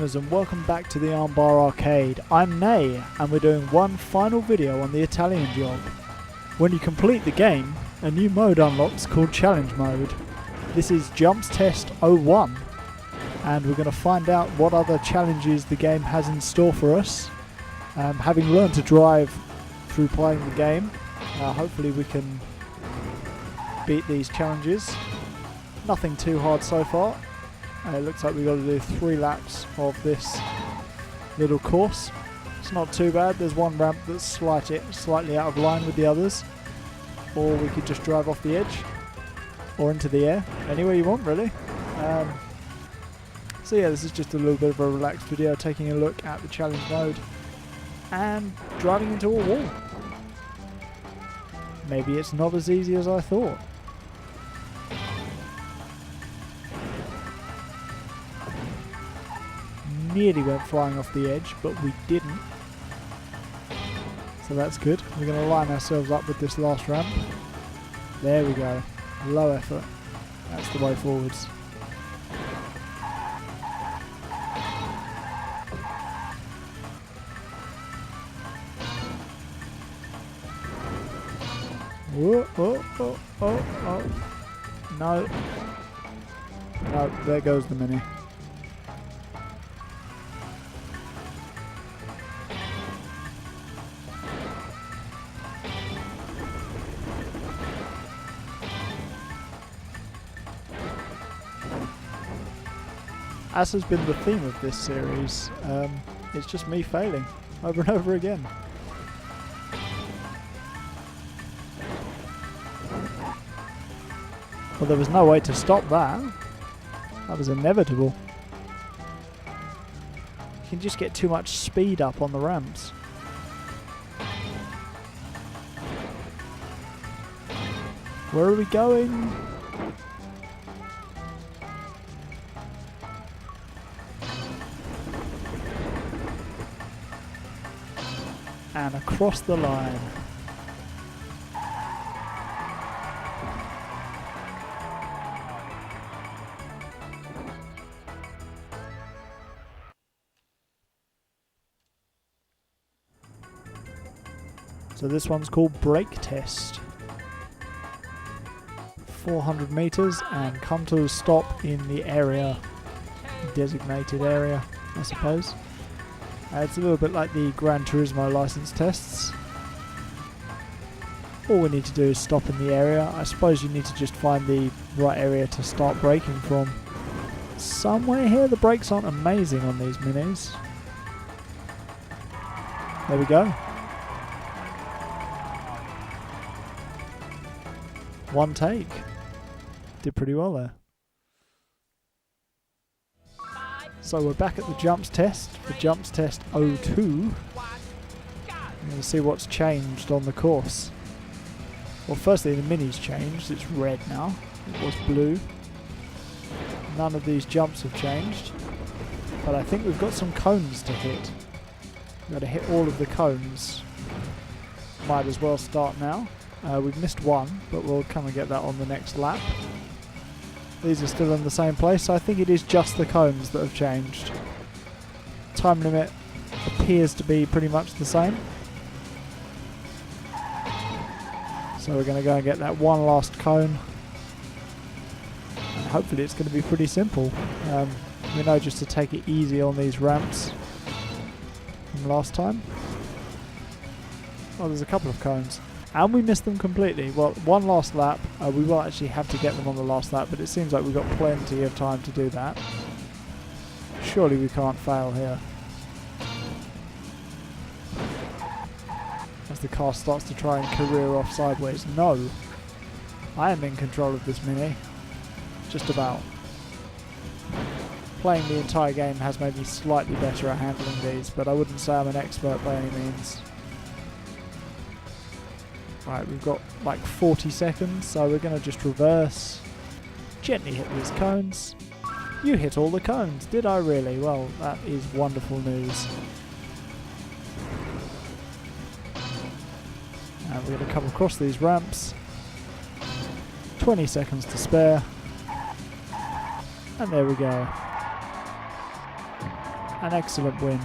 gamers, and welcome back to the Armbar arcade. I'm Nay, and we're doing one final video on the Italian job. When you complete the game, a new mode unlocks called Challenge Mode. This is Jumps Test 01, and we're going to find out what other challenges the game has in store for us. Having learned to drive through playing the game, hopefully we can beat these challenges. Nothing too hard so far. It looks like we've got to do 3 laps of this little course. It's not too bad. There's one ramp that's slightly out of line with the others. Or we could just drive off the edge. Or into the air. Anywhere you want, really. So yeah, this is just a little bit of a relaxed video taking a look at the challenge mode. And driving into a wall. Maybe it's not as easy as I thought. Nearly went flying off the edge, but we didn't. So that's good. We're going to line ourselves up with this last ramp. There we go. Low effort. That's the way forwards. Whoa, oh, oh, oh, oh. No. No, there goes the mini. As has been the theme of this series, it's just me failing over and over again. Well, there was no way to stop that. That was inevitable. You can just get too much speed up on the ramps. Where are we going? And across the line. So this one's called Brake Test. 400 meters and come to a stop in the area, designated area, I suppose. It's a little bit like the Gran Turismo license tests. All we need to do is stop in the area. I suppose you need to just find the right area to start braking from. Somewhere here the brakes aren't amazing on these minis. There we go. One take. Did pretty well there. So we're back at the jumps test, the jumps test 02. I'm going to see what's changed on the course. Well, firstly the mini's changed, it's red now, it was blue. None of these jumps have changed, but I think we've got some cones to hit. We've got to hit all of the cones. Might as well start now. We've missed one, but we'll come and get that on the next lap. These are still in the same place, so I think it is just the cones that have changed. Time limit appears to be pretty much the same. So we're going to go and get that one last cone. And hopefully it's going to be pretty simple. We know just to take it easy on these ramps from last time. Oh, there's a couple of cones. And we missed them completely. Well, one last lap. We will actually have to get them on the last lap, but it seems like we've got plenty of time to do that. Surely we can't fail here. As the car starts to try and career off sideways. No. I am in control of this mini. Just about. Playing the entire game has made me slightly better at handling these, but I wouldn't say I'm an expert by any means. Right, we've got like 40 seconds, so we're going to just reverse. Gently hit these cones. You hit all the cones, did I really? Well, that is wonderful news. And we're going to come across these ramps. 20 seconds to spare. And there we go. an excellent win.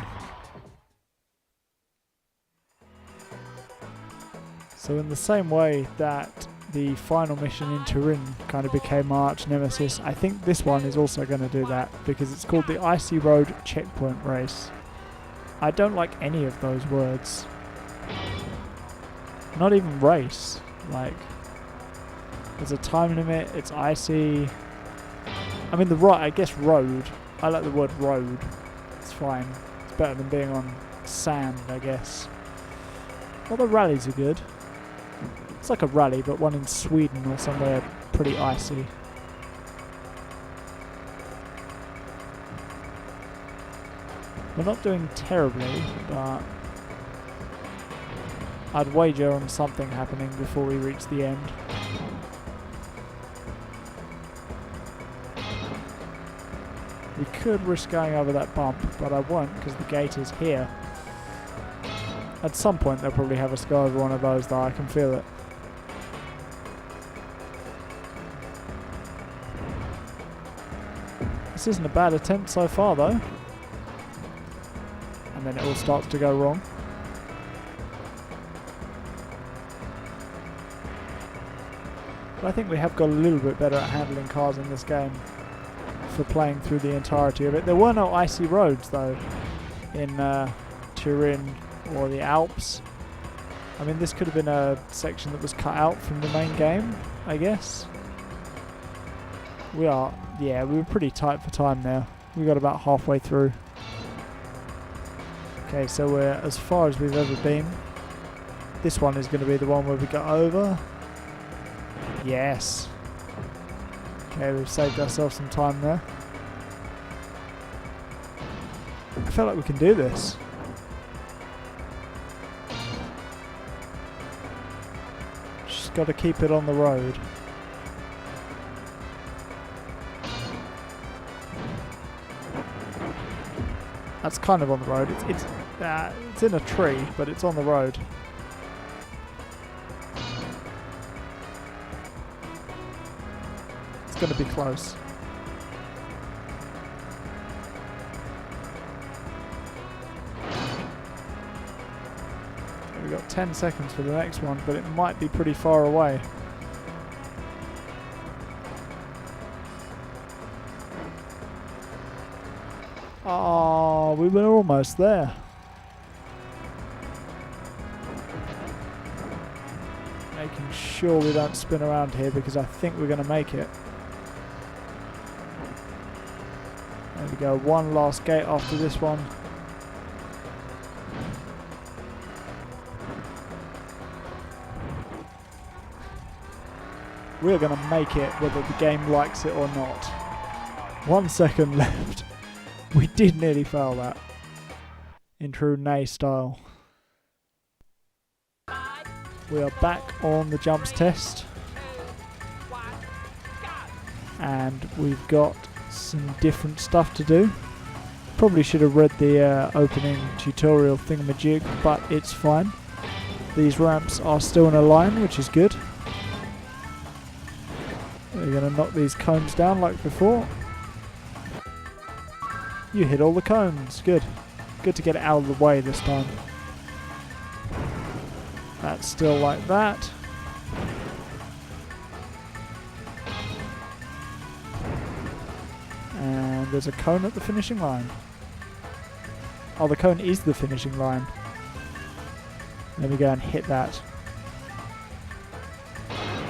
So in the same way that the final mission in Turin kind of became my arch nemesis, I think this one is also going to do that, because it's called the Icy Road Checkpoint Race. I don't like any of those words. Not even race. Like, there's a time limit, it's icy. I mean, I guess road. I like the word road. It's fine. It's better than being on sand, I guess. Well, the rallies are good. It's like a rally, but one in Sweden or somewhere pretty icy. We're not doing terribly, but I'd wager on something happening before we reach the end. We could risk going over that bump, but I won't because the gate is here. At some point they'll probably have us go over one of those though, I can feel it. This isn't a bad attempt so far though. And then it all starts to go wrong. But I think we have got a little bit better at handling cars in this game for playing through the entirety of it. There were no icy roads though in Turin or the Alps. I mean, this could have been a section that was cut out from the main game, I guess. We were pretty tight for time now. We got about halfway through. Okay, so we're as far as we've ever been. This one is going to be the one where we go over. Yes. Okay, we've saved ourselves some time there. I feel like we can do this. Just got to keep it on the road. That's kind of on the road. It's in a tree, but it's on the road. It's going to be close. We've got 10 seconds for the next one, but it might be pretty far away. Oh, we were almost there. Making sure we don't spin around here because I think we're going to make it. There we go, one last gate after this one. We're going to make it whether the game likes it or not. 1 second left. We did nearly fail that. In true Nay style. We are back on the jumps test. And we've got some different stuff to do. Probably should have read the opening tutorial thingamajig, but it's fine. These ramps are still in a line, which is good. We're going to knock these cones down like before. You hit all the cones. Good. Good to get it out of the way this time. That's still like that. And there's a cone at the finishing line. Oh, the cone is the finishing line. Let me go and hit that.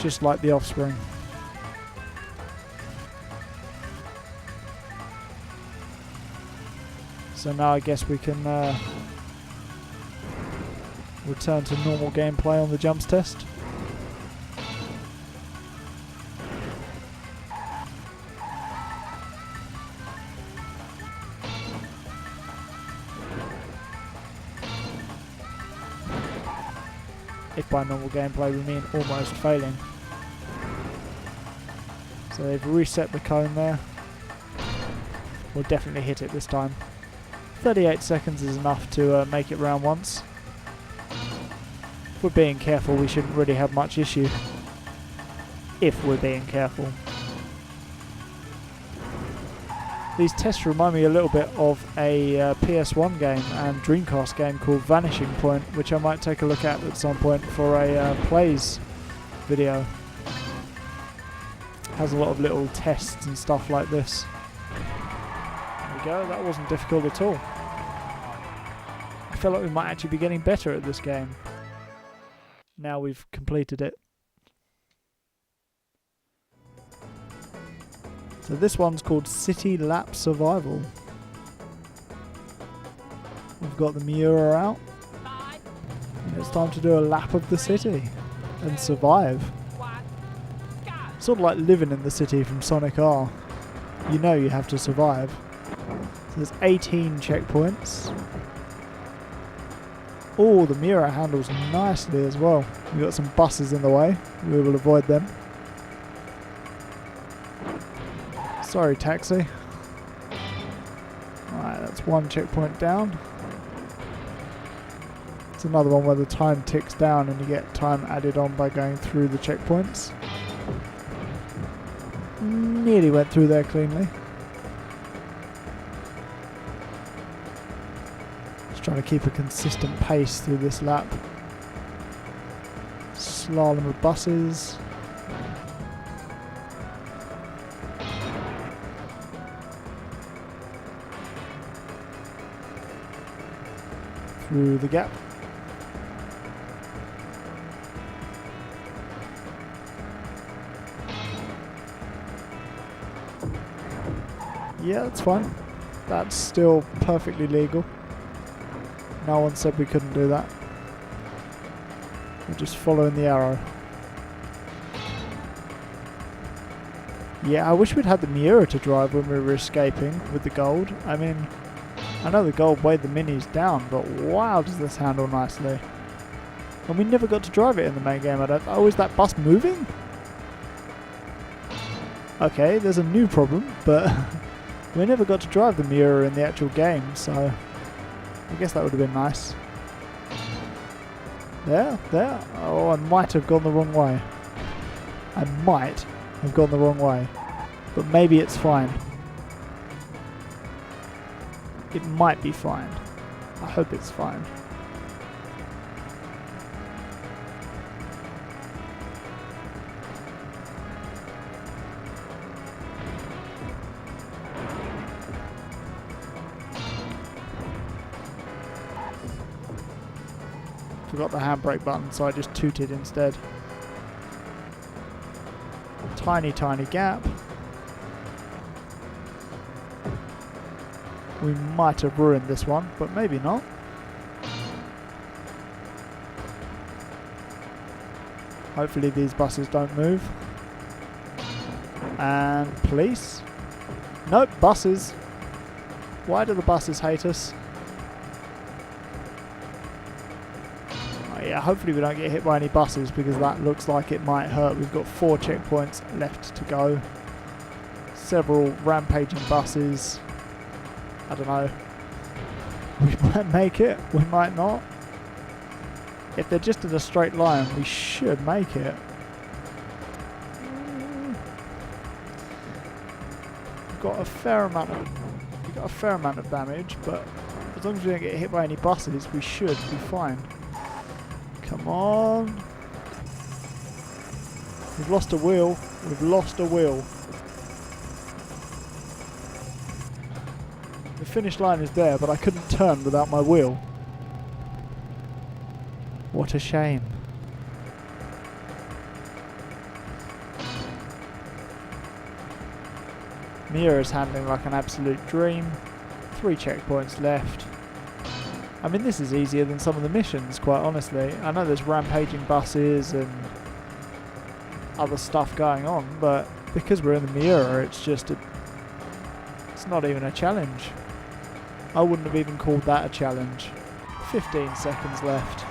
Just like the Offspring. So now I guess we can return to normal gameplay on the jumps test. If by normal gameplay we mean almost failing. So they've reset the cone there. We'll definitely hit it this time. 38 seconds is enough to make it round once. If we're being careful, we shouldn't really have much issue. If we're being careful. These tests remind me a little bit of a PS1 game and Dreamcast game called Vanishing Point, which I might take a look at some point for a plays video. Has a lot of little tests and stuff like this. There we go, that wasn't difficult at all. I feel like we might actually be getting better at this game now we've completed it. So this one's called City Lap Survival. We've got the Miura out. And it's time to do a lap of the city and survive. Sort of like living in the city from Sonic R. You know you have to survive. So there's 18 checkpoints. Oh, the Miura handles nicely as well. We've got some buses in the way. We will avoid them. Sorry, taxi. Alright, that's one checkpoint down. It's another one where the time ticks down and you get time added on by going through the checkpoints. Nearly went through there cleanly. Just trying to keep a consistent pace through this lap. Slalom of buses. Through the gap. Yeah, that's fine. That's still perfectly legal. No one said we couldn't do that. We're just following the arrow. Yeah, I wish we'd had the Miura to drive when we were escaping with the gold. I mean, I know the gold weighed the minis down, but wow, does this handle nicely. And we never got to drive it in the main game. Oh, is that bus moving? Okay, there's a new problem, but we never got to drive the Miura in the actual game, so I guess that would have been nice. There. Oh, I might have gone the wrong way. I might have gone the wrong way, but maybe it's fine. It might be fine. I hope it's fine. Forgot the handbrake button, so I just tooted instead. Tiny gap. We might have ruined this one, but maybe not. Hopefully these buses don't move. And police. Nope, buses. Why do the buses hate us? Yeah, hopefully we don't get hit by any buses because that looks like it might hurt. We've got 4 checkpoints left to go. Several rampaging buses. I don't know. We might make it, we might not. If they're just in a straight line, we should make it. We've got a fair amount of damage, but as long as we don't get hit by any buses, we should be fine. Come on. We've lost a wheel. We've lost a wheel. The finish line is there, but I couldn't turn without my wheel. What a shame. Miura's handling like an absolute dream. 3 checkpoints left. I mean, this is easier than some of the missions, quite honestly. I know there's rampaging buses and other stuff going on, but because we're in the Miura, it's just it's not even a challenge. I wouldn't have even called that a challenge. 15 seconds left.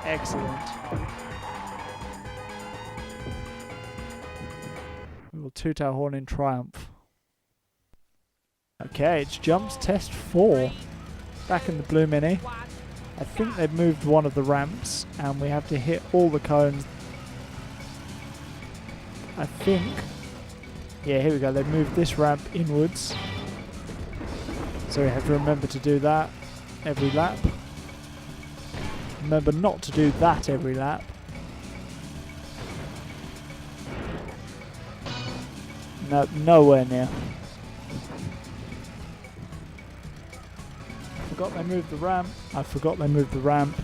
Excellent. We will toot our horn in triumph. Okay, it's jumps test 4. Back in the blue mini. I think they've moved one of the ramps and we have to hit all the cones. I think. Yeah, here we go. They've moved this ramp inwards. So we have to remember to do that every lap. Remember not to do that every lap. No, nowhere near. I forgot they moved the ramp. I forgot they moved the ramp.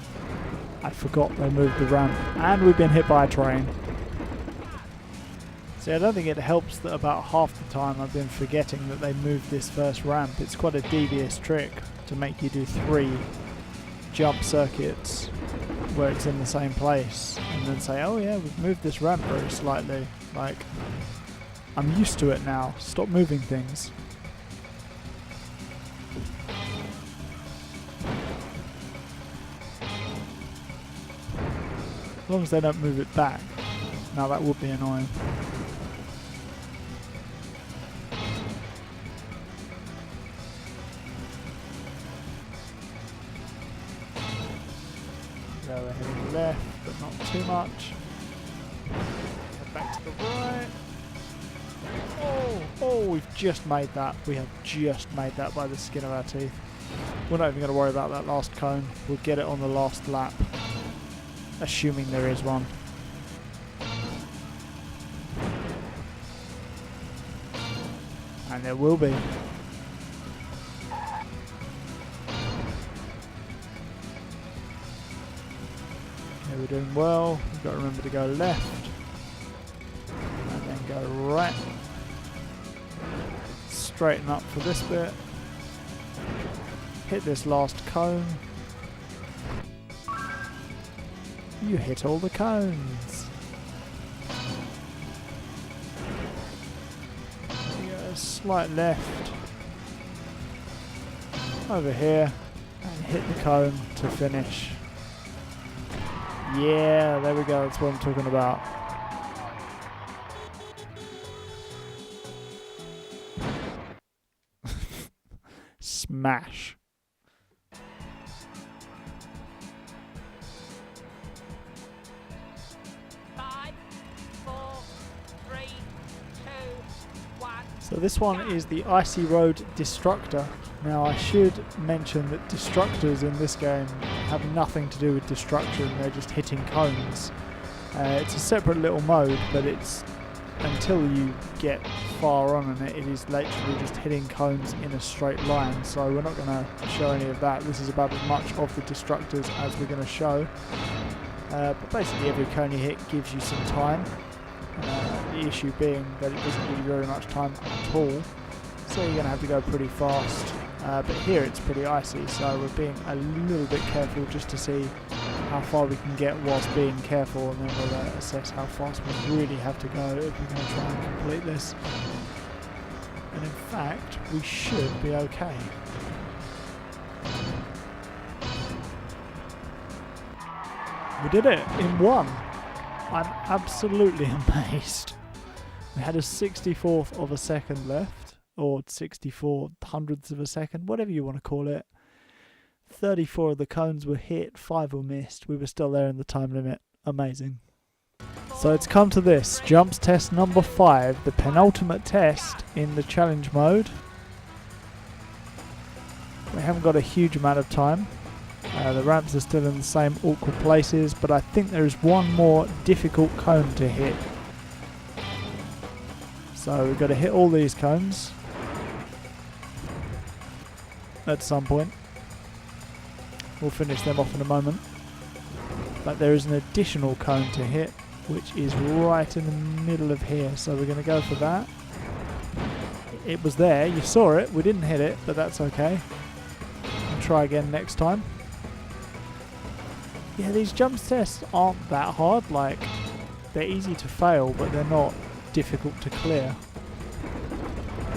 I forgot they moved the ramp. And we've been hit by a train. See, I don't think it helps that about half the time I've been forgetting that they moved this first ramp. It's quite a devious trick to make you do 3 jump circuits where it's in the same place and then say, oh yeah, we've moved this ramp very slightly. Like, I'm used to it now. Stop moving things. As long as they don't move it back. Now that would be annoying. Go ahead left, but not too much. Head back to the right. Oh, we've just made that. We have just made that by the skin of our teeth. We're not even going to worry about that last cone. We'll get it on the last lap. Assuming there is one. And there will be. Okay, we're doing well. We've got to remember to go left. And then go right. Straighten up for this bit. Hit this last cone. You hit all the cones. You go slight left. Over here. And hit the cone to finish. Yeah, there we go. That's what I'm talking about. Smash. So this one is the Icy Road Destructor. Now I should mention that destructors in this game have nothing to do with destruction, they're just hitting cones. It's a separate little mode, but it's until you get far on in it, it is literally just hitting cones in a straight line. So we're not going to show any of that. This is about as much of the destructors as we're going to show. But basically every cone you hit gives you some time. The issue being that it doesn't give you very much time at all, so you're going to have to go pretty fast. But here it's pretty icy, so we're being a little bit careful just to see how far we can get whilst being careful, and then we'll assess how fast we really have to go if we're going to try and complete this. And in fact, we should be okay. We did it in one. I'm absolutely amazed. We had a 64th of a second left, or 64 hundredths of a second, whatever you want to call it. 34 of the cones were hit, 5 were missed. We were still there in the time limit. Amazing. So it's come to this, jumps test number 5, the penultimate test in the challenge mode. We haven't got a huge amount of time. The ramps are still in the same awkward places, but I think there is one more difficult cone to hit. So we've got to hit all these cones at some point. We'll finish them off in a moment. But there is an additional cone to hit, which is right in the middle of here. So we're going to go for that. It was there, you saw it, we didn't hit it, but that's okay. We'll try again next time. Yeah, these jump tests aren't that hard, like, they're easy to fail, but they're not difficult to clear.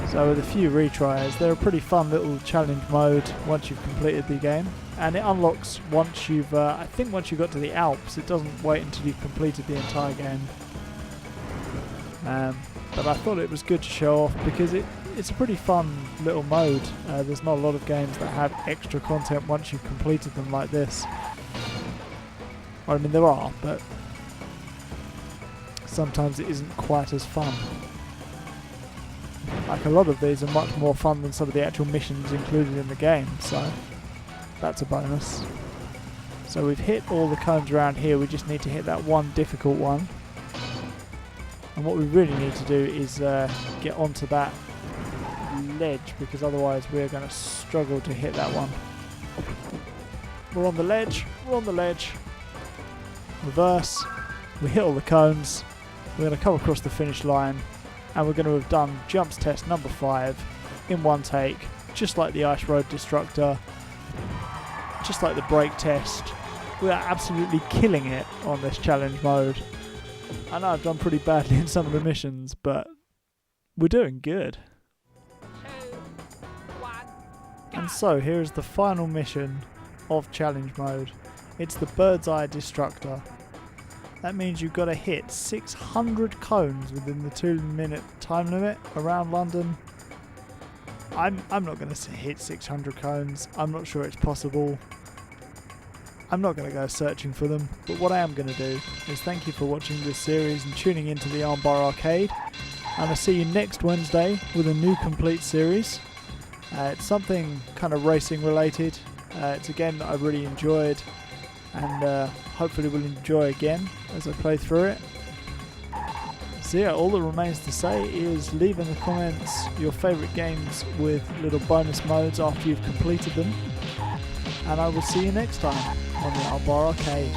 So with a few retries, they're a pretty fun little challenge mode once you've completed the game. And it unlocks once you've, I think once you've got to the Alps, it doesn't wait until you've completed the entire game. But I thought it was good to show off because it's a pretty fun little mode. There's not a lot of games that have extra content once you've completed them like this. I mean, there are, but sometimes it isn't quite as fun. Like, a lot of these are much more fun than some of the actual missions included in the game, so that's a bonus. So we've hit all the cones around here, we just need to hit that one difficult one. And what we really need to do is get onto that ledge, because otherwise we're going to struggle to hit that one. We're on the ledge, we're on the ledge. Reverse, we hit all the cones, we're going to come across the finish line, and we're going to have done jumps test number 5 in one take, just like the Ice Road Destructor, just like the brake test. We are absolutely killing it on this challenge mode. I know I've done pretty badly in some of the missions, but we're doing good. 2, 1, go. And so here is the final mission of challenge mode. It's the Bird's Eye Destructor. That means you've got to hit 600 cones within the 2-minute time limit around London. I'm not going to hit 600 cones. I'm not sure it's possible. I'm not going to go searching for them, but what I am going to do is thank you for watching this series and tuning into the Armbar Arcade, and I'll see you next Wednesday with a new complete series. It's something kind of racing related. It's a game that I really enjoyed, and hopefully will enjoy again as I play through it. So yeah, all that remains to say is leave in the comments your favourite games with little bonus modes after you've completed them, and I will see you next time on the Armbar Arcade.